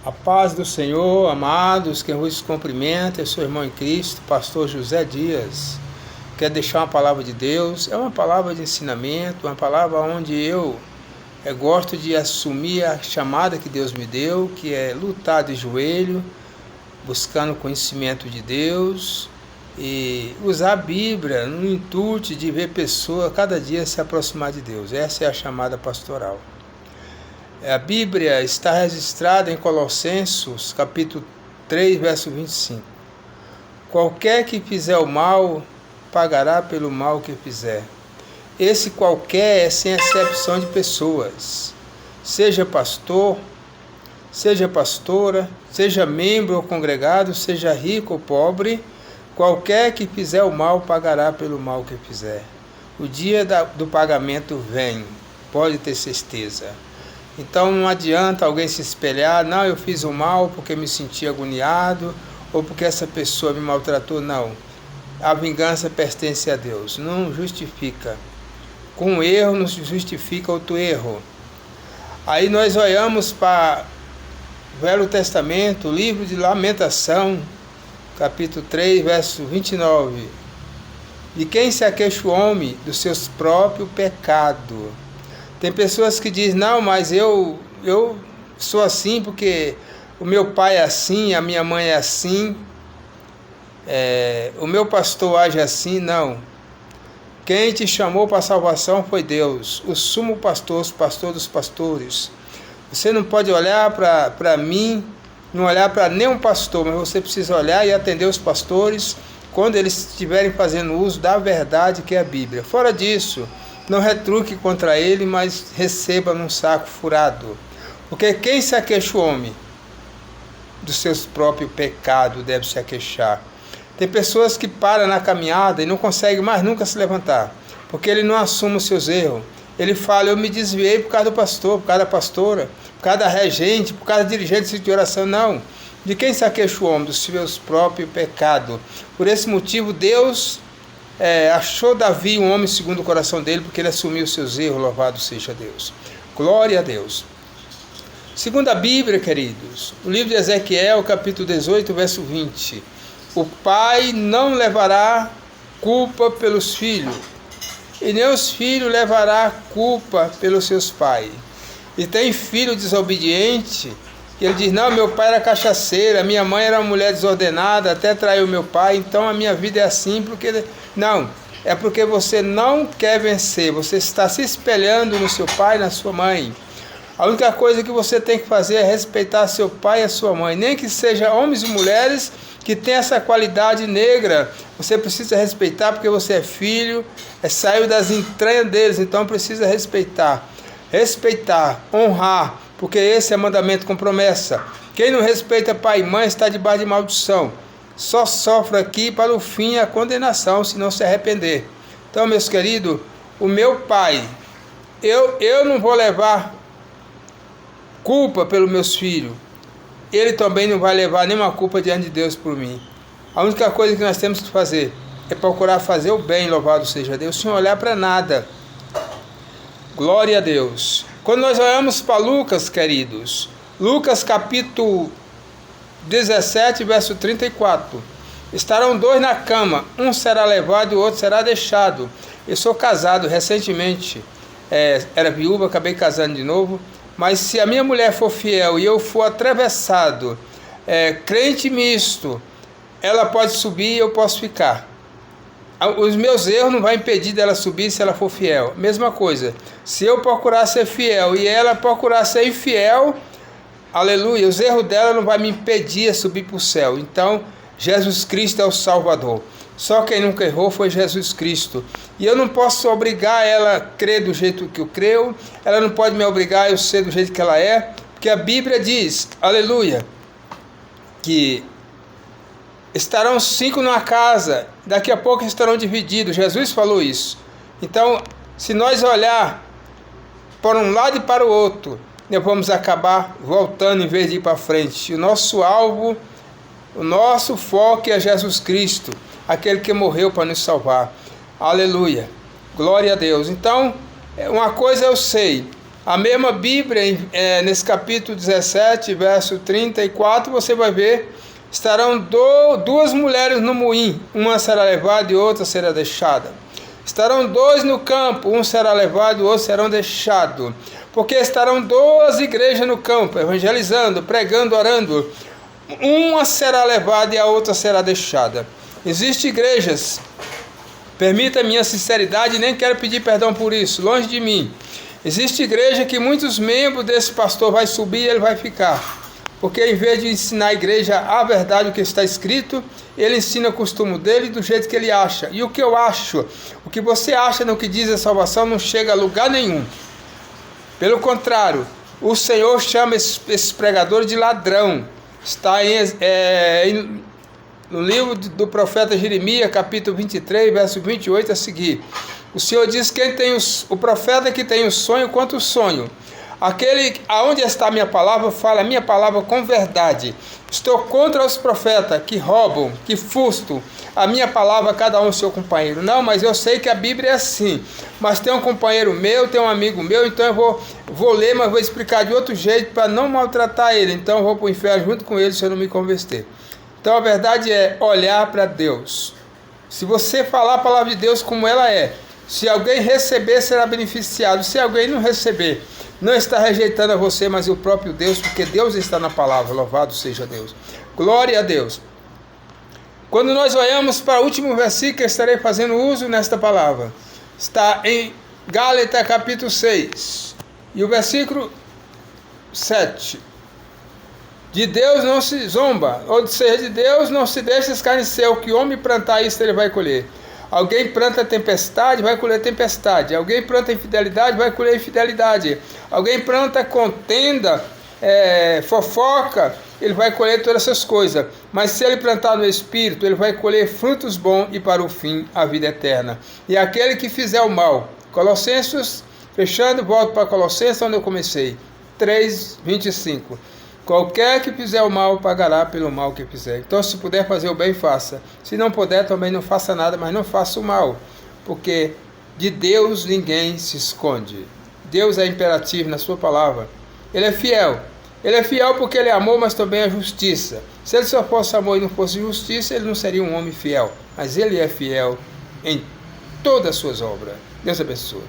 A paz do Senhor, amados, quem vos cumprimenta é seu irmão em Cristo, pastor José Dias. Quero deixar uma palavra de Deus, é uma palavra de ensinamento, uma palavra onde eu gosto de assumir a chamada que Deus me deu, que é lutar de joelho, buscando conhecimento de Deus e usar a Bíblia no intuito de ver pessoa cada dia se aproximar de Deus. Essa é a chamada pastoral. A Bíblia está registrada em Colossenses, capítulo 3, verso 25. Qualquer que fizer o mal, pagará pelo mal que fizer. Esse qualquer é sem exceção de pessoas. Seja pastor, seja pastora, seja membro ou congregado, seja rico ou pobre, qualquer que fizer o mal, pagará pelo mal que fizer. O dia do pagamento vem, pode ter certeza. Então não adianta alguém se espelhar, não, eu fiz o mal porque me senti agoniado, ou porque essa pessoa me maltratou, não. A vingança pertence a Deus, não justifica. Com um erro não se justifica outro erro. Aí nós olhamos para o Velho Testamento, o livro de Lamentação, capítulo 3, verso 29. De quem se aqueixa o homem? Dos seus próprios pecados. Tem pessoas que dizem, não, mas eu sou assim porque o meu pai é assim, a minha mãe é assim, o meu pastor age assim. Não. Quem te chamou para a salvação foi Deus, o sumo pastor, o pastor dos pastores. Você não pode olhar para mim, não olhar para nenhum pastor, mas você precisa olhar e atender os pastores quando eles estiverem fazendo uso da verdade que é a Bíblia. Fora disso, não retruque contra ele, mas receba num saco furado. Porque quem se aqueixa o homem dos seus próprios pecados deve se aqueixar. Tem pessoas que param na caminhada e não conseguem mais nunca se levantar, porque ele não assume os seus erros. Ele fala, eu me desviei por causa do pastor, por causa da pastora, por causa da regente, por causa da dirigente de oração. Não. De quem se aqueixa o homem? Dos seus próprios pecados. Por esse motivo, Deus achou Davi um homem segundo o coração dele, porque ele assumiu os seus erros, louvado seja Deus. Glória a Deus. Segundo a Bíblia, queridos, o livro de Ezequiel, capítulo 18, verso 20. O pai não levará culpa pelos filhos, e nem os filhos levará culpa pelos seus pais. E tem filho desobediente, que ele diz, não, meu pai era cachaceira, minha mãe era uma mulher desordenada, até traiu meu pai, então a minha vida é assim, porque... Não, é porque você não quer vencer, você está se espelhando no seu pai e na sua mãe. A única coisa que você tem que fazer é respeitar seu pai e a sua mãe, nem que sejam homens e mulheres que têm essa qualidade negra, você precisa respeitar porque você é filho, saiu das entranhas deles, então precisa respeitar. Respeitar, honrar, porque esse é mandamento com promessa. Quem não respeita pai e mãe está debaixo de maldição. Só sofre aqui para o fim a condenação, se não se arrepender. Então, meus queridos, o meu pai, eu não vou levar culpa pelos meus filhos. Ele também não vai levar nenhuma culpa diante de Deus por mim. A única coisa que nós temos que fazer é procurar fazer o bem, louvado seja Deus, sem olhar para nada. Glória a Deus. Quando nós olhamos para Lucas, queridos, Lucas capítulo 17, verso 34. Estarão dois na cama, um será levado e o outro será deixado. Eu sou casado recentemente, era viúva, acabei casando de novo, mas se a minha mulher for fiel e eu for atravessado, crente misto, ela pode subir e eu posso ficar. Os meus erros não vão impedir dela subir se ela for fiel. Mesma coisa, se eu procurar ser fiel e ela procurar ser infiel, aleluia, os erros dela não vão me impedir de subir para o céu. Então, Jesus Cristo é o Salvador. Só quem nunca errou foi Jesus Cristo. E eu não posso obrigar ela a crer do jeito que eu creio, ela não pode me obrigar a eu ser do jeito que ela é, porque a Bíblia diz, aleluia, que estarão 5 numa casa, daqui a pouco estarão divididos. Jesus falou isso. Então, se nós olhar para um lado e para o outro, nós vamos acabar voltando em vez de ir para frente. O nosso alvo, o nosso foco é Jesus Cristo, aquele que morreu para nos salvar. Aleluia. Glória a Deus. Então, uma coisa eu sei, A mesma Bíblia, nesse capítulo 17, verso 34, você vai ver, estarão duas mulheres no moinho, uma será levada e outra será deixada. Estarão dois no campo, um será levado e o outro serão deixados. Porque estarão duas igrejas no campo, evangelizando, pregando, orando. Uma será levada e a outra será deixada. Existem igrejas, permita a minha sinceridade, nem quero pedir perdão por isso, longe de mim. Existe igreja que muitos membros desse pastor vai subir e ele vai ficar. Porque em vez de ensinar a igreja a verdade, o que está escrito, ele ensina o costume dele do jeito que ele acha. E o que eu acho, o que você acha no que diz a salvação não chega a lugar nenhum. Pelo contrário, o Senhor chama esses pregadores de ladrão. Está no livro do profeta Jeremias, capítulo 23, verso 28 a seguir. O Senhor diz que o profeta que tem o sonho quanto o sonho. Aquele aonde está a minha palavra, fala a minha palavra com verdade. Estou contra os profetas que roubam, que fustam a minha palavra, cada um seu companheiro. Não, mas eu sei que a Bíblia é assim. Mas tem um companheiro meu, tem um amigo meu, então eu vou ler, mas vou explicar de outro jeito para não maltratar ele. Então eu vou para o inferno junto com ele se eu não me converter. Então a verdade é olhar para Deus. Se você falar a palavra de Deus como ela é, se alguém receber, será beneficiado. Se alguém não receber, não está rejeitando a você, mas o próprio Deus, porque Deus está na palavra. Louvado seja Deus. Glória a Deus. Quando nós olhamos para o último versículo, eu estarei fazendo uso nesta palavra. Está em Gálatas capítulo 6. E o versículo 7. De Deus não se zomba, ou seja, de Deus não se deixa escarnecer. O que o homem plantar, isso ele vai colher. Alguém planta tempestade, vai colher tempestade. Alguém planta infidelidade, vai colher infidelidade. Alguém planta contenda, fofoca, ele vai colher todas essas coisas. Mas se ele plantar no Espírito, ele vai colher frutos bons e para o fim a vida eterna. E aquele que fizer o mal, Colossenses, fechando, volto para Colossenses, onde eu comecei, 3:25. Qualquer que fizer o mal, pagará pelo mal que fizer. Então, se puder fazer o bem, faça. Se não puder, também não faça nada, mas não faça o mal. Porque de Deus ninguém se esconde. Deus é imperativo na sua palavra. Ele é fiel. Ele é fiel porque ele é amor, mas também é justiça. Se ele só fosse amor e não fosse justiça, ele não seria um homem fiel. Mas ele é fiel em todas as suas obras. Deus abençoe.